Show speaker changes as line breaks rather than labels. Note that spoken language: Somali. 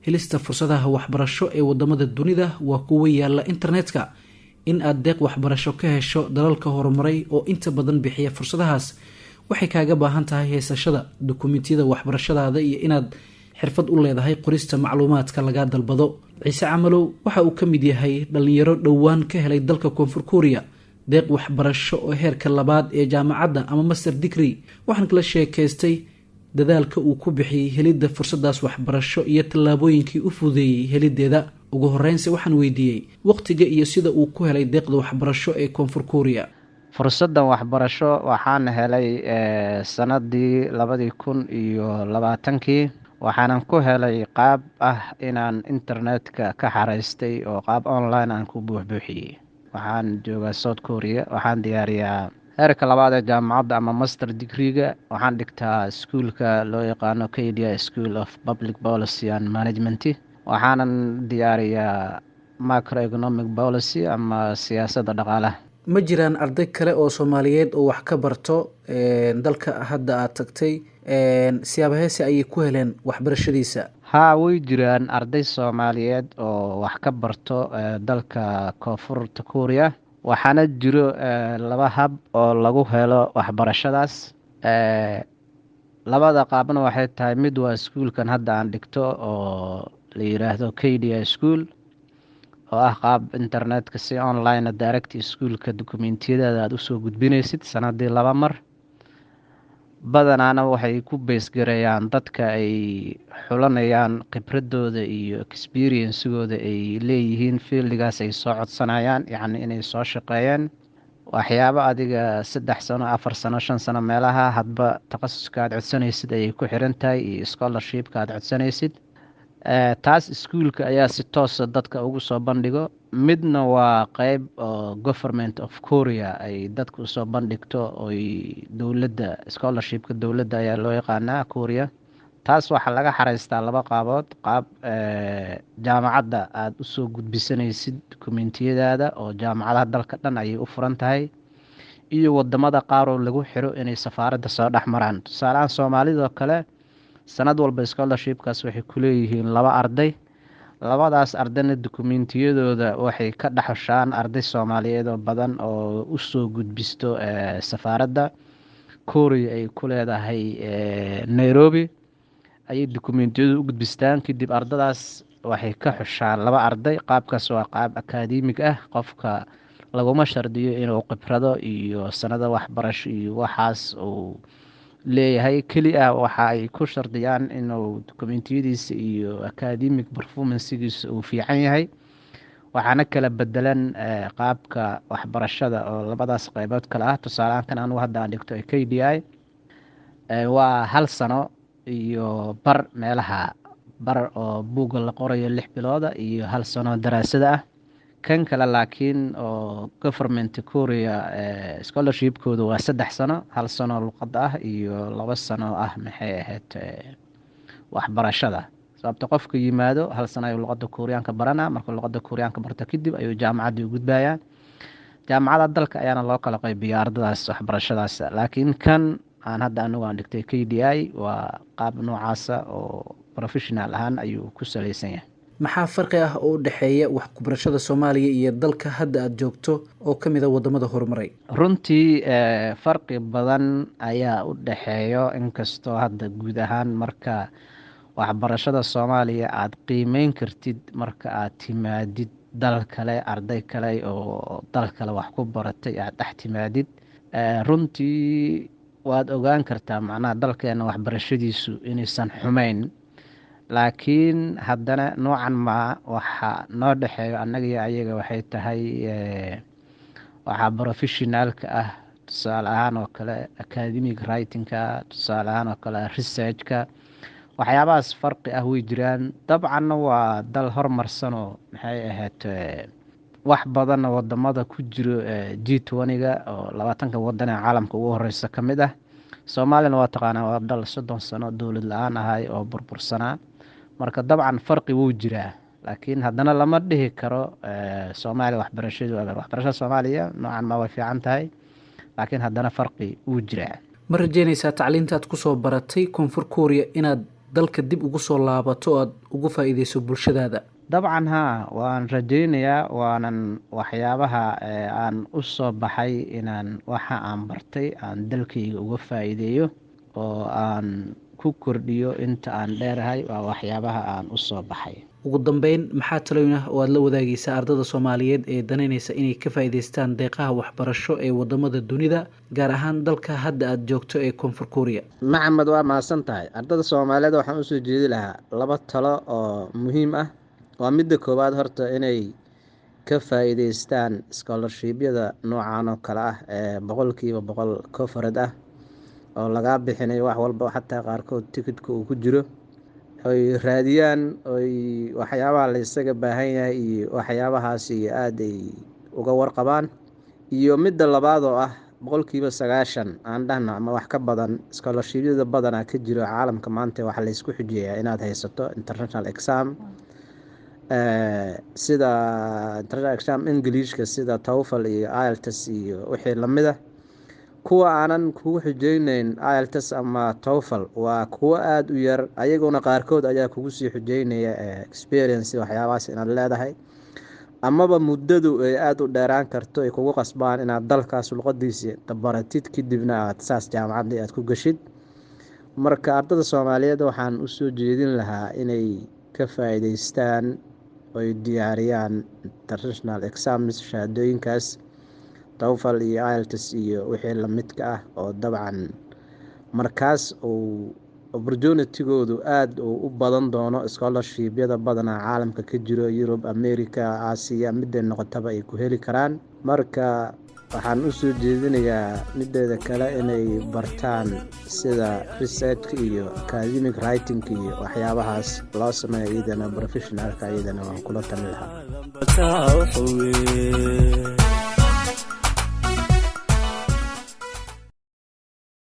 helista fursadaha waxbarasho ee wadamada dunida waa kuwa yaala internetka. in aad deeq waxbarasho ka hesho dalalka horumaray oo inta badan bixiya fursadahaas waxay kaaga baahan tahay haysashada dukumentiyada waxbarashadaada iyo inaad xirfad u leedahay qorista macluumaadka laga dalbado. Ciise Camalow waxa uu ka mid yahay dhalinyaro dhowaan ka helay dalka Koonfur Korea deeq waxbarasho oo heerka labaad ee jaamacadda ama master degree. waxaan kala sheekaystay dadaalka uu ku bixiyay helidda fursadaas waxbarasho iyo tallaabooyinkii u fududeeyay helideeda. ugu horreynse waxaan weydiiyey waqtiga iyo sida uu ku helay deeqda waxbarasho ee Koonfur Korea.
fursadan waxbarasho waxaan helay sanadii 2020 waxaanan ku helay qaab ah inaan internetka ka xaraystay oo qaab online aan ku buuxbuuxiyey. waxaan joogaa South Korea, waxaan diyaariyaa heerka labaad ee jaamacadda ama master degree-ga. waxaan dhigtaa iskuulka loo yaqaano KDI School of Public Policy and Management. waxaanan diyaariyaa macroeconomic policy ama siyaasadda dhaqaalaha.
ma jiraan arday kale oo Soomaaliyeed oo wax ka barto dalka hadda aad tagtay siyaabaheese ayay ku heleen waxbarashadiisa?
haa, way jiraan arday Soomaaliyeed oo wax ka barto dalka Koonfurta Korea. waxaana jiro 2 hab oo lagu helo waxbarashadaas. labada qaabna waxay tahay mid waa iskuulkan hadda aan dhigto oo la yiraahdo KDI School oo ah qaab internetka si online direct iskuulka dukumentiyada aad u soo gudbinaysid sanadii 2 mar. badanaana waxay ku base gareeyaan dadka ay xulanayaan khibradooda iyo experience-gooda ay leeyihiin fieldigaas ay soo codsanayaan, yacni inay soo shaqeeyeen waxyaabo adiga 3 sano 4 sano 5 sano meelaha hadba takhasuska aad codsanaysid ayay ku xiran tahay iyo scholarship-ka aad codsanaysid. taas iskuulka ayaa si toos ah dadka ugu soo bandhigo. midna waa qayb oo government of Korea ay dadku soo bandhigto oo dowladda scholarship-ka dowladda ayaa loo yaqaanaa Korea. taas waxaa laga xaraystaa 2 qaabood. qaab jaamacadda aad u soo gudbisanaysid dukumentiyadaada oo jaamacadaha dalka dhan ayay u furan tahay, iyo wadamada qaar oo lagu xiro inay safaaradda soo dhex maraan. tusaalahaan Soomaalida kale sanad walba scholarship-kaas waxay ku leeyihiin 2 arday. 2daas ardayna dukumentiyadooda waxay ka dhaxashaan arday Soomaaliyeed oo badan oo u soo gudbisto safaaradda Korea ay ku leedahay Nairobi ayay dukumentiyadu u gudbistaan. kadib ardadaas waxay ka xushaan 2 arday. qaabkaas waa qaab academic ah, qofka laguma shardiyo inuu khibrado iyo sanado waxbarasho iyo waxaas uu leeyahay. keliya waxa ay ku shardiyaan inuu dukumentiyadiisa iyo academic performance-giisa uu fiican yahay. waxaana kala bedelan qaabka waxbarashada oo 2daas qaybood kala ah. tusaalahaan kan anigu hadda aan dhigto KDI waa 1 sano iyo bar meelaha bar oo buugga la qorayo 6 bilooda iyo 1 sano daraasada ah. kan kale laakiin oo government Korea scholarship-kooda waa 3 sano, 1 sano luqadda ah iyo 2 sano ah maxay ahayd waxbarashada. sababta qofka yimaado 1 sano ayuu luqadda Koreaanka baranaa. marka luqadda Koreaanka barto kadib ayuu jaamacadda u gudbayaa. jaamacadda dalka ayaana loo kala qaybiyaa ardadaas waxbarashadaas. laakiin kan aan hadda anigu aan dhigtay KDI waa qaab noocaasa oo professional ahaan ayuu ku salaysan yahay.
maxaa farqi ah oo u dhexeeya wax ku barashada Soomaaliya iyo dalka hadda aad joogto oo ka mid ah wadamada horumaray?
runtii farqi badan ayaa u dhexeeyo, inkastoo hadda guud ahaan marka waxbarashada Soomaaliya aad qiimeyn kartid marka aad timaadid dal kale, arday kale oo dal kale wax ku baratay aad dhex timaadid, runtii waad ogaan kartaa macnaha dalkeena waxbarashadiisu inaysan xumeyn. laakiin haddana noocan ma waxa noo dhexeeyo annaga iyo ayaga waxay tahay waxa professionalka ah. tusaale ahaan oo kale academic writing-ka, tusaale ahaan oo kale research-ka, waxyaabahaas farqi ah way jiraan. dabcanna waa dal horumarsan oo maxay ahayd wax badan wadamada ku jiro G20-ga oo 20 wadan ee caalamka ugu horeysa ka mid ah. Soomaalina waa taqaanaa waa dal 30 sano dowlad la'aan ahay oo burbursanaa. marka dabcan farqi wuu jiraa, laakiin haddana lama dhihi karo Soomaaliya waxbarashada Soomaaliya noocan ma way fiican tahay, laakiin haddana farqi wuu jiraa.
ma rajaynaysaa tacliintaad ku soo baratay Koonfur Korea inaad dalka dib ugu soo laabato o aad ugu faa-iideyso bulshadaada?
dabcan haa, waan rajaynayaa, waanan waxyaabaha aan u soo baxay inaan waxa aan bartay aan dalkayga uga faa-iideeyo oo aan ku kordhiyo inta aan dheerahay, waa waxyaabaha aan u soo baxay.
ugu dambeyn, maxaa talooyin ah oo aad la wadaagaysaa ardada Soomaaliyeed ee danaynaysa inay ka faa'iideystaan deeqaha waxbarasho ee wadamada dunida, gaar ahaan dalka hadda aad joogto ee Koonfur Korea?
maxamed, waa mahadsan tahay. ardada Soomaaliyeed waxaan usoo jeedi lahaa 2 talo oo muhiim ah. waa midda koowaad, horta inay ka faa'iideystaan scholarship-yada noocan oo kale ah ee 100% covered ah oo laga bixinayo wax walba, xataa qaarkood ticketka uu ku jiro, oy raadiyaan, oy waxyaabaha la isaga baahan yahay iyo waxyaabahaas iyo aad ay uga warqabaan. iyo midda labaad oo ah 90% aan dhahno ama wax ka badan scholarship-yada badanaa ka jiro caalamka maanta, waxa la isku xujeeyaa inaad haysato international exam, sida international exam Englishka sida TOEFL iyo IELTS iyo wixii lamid ah. kuwa aanan kugu xujeyneyn IELTS ama TOEFL waa kuwa aad u yar, ayaguna qaarkood ayaa kugu sii xujeynaya experience waxyaabahaas inaad leedahay, amaba muddadu ay aad u dheeraan karto, ay kugu qasbaan inaad dalkaas luqadiisa baratid, kadibna aad saas jaamacadda aad ku gashid. marka ardada Soomaaliyeed waxaan u soo jeedin lahaa inay ka faa'iideystaan oy diyaariyaan international exams, shahaadooyinkaas TOEFL iyo IELTS iyo wixii la midka ah, oo dabcan markaas uu opportunity-goodu aad u badan doono. scholarship-yada badanaa caalamka ka jiro, Europe, America, Aasiya, midday noqotaba ay ku heli karaan. marka waxaan u soo jeedinayaa mideeda kale inay bartaan sida research iyo academic writing iyo waxyaabahaas loo sameeyo, iyadana professionalka iyadana waan kula talin lahaa.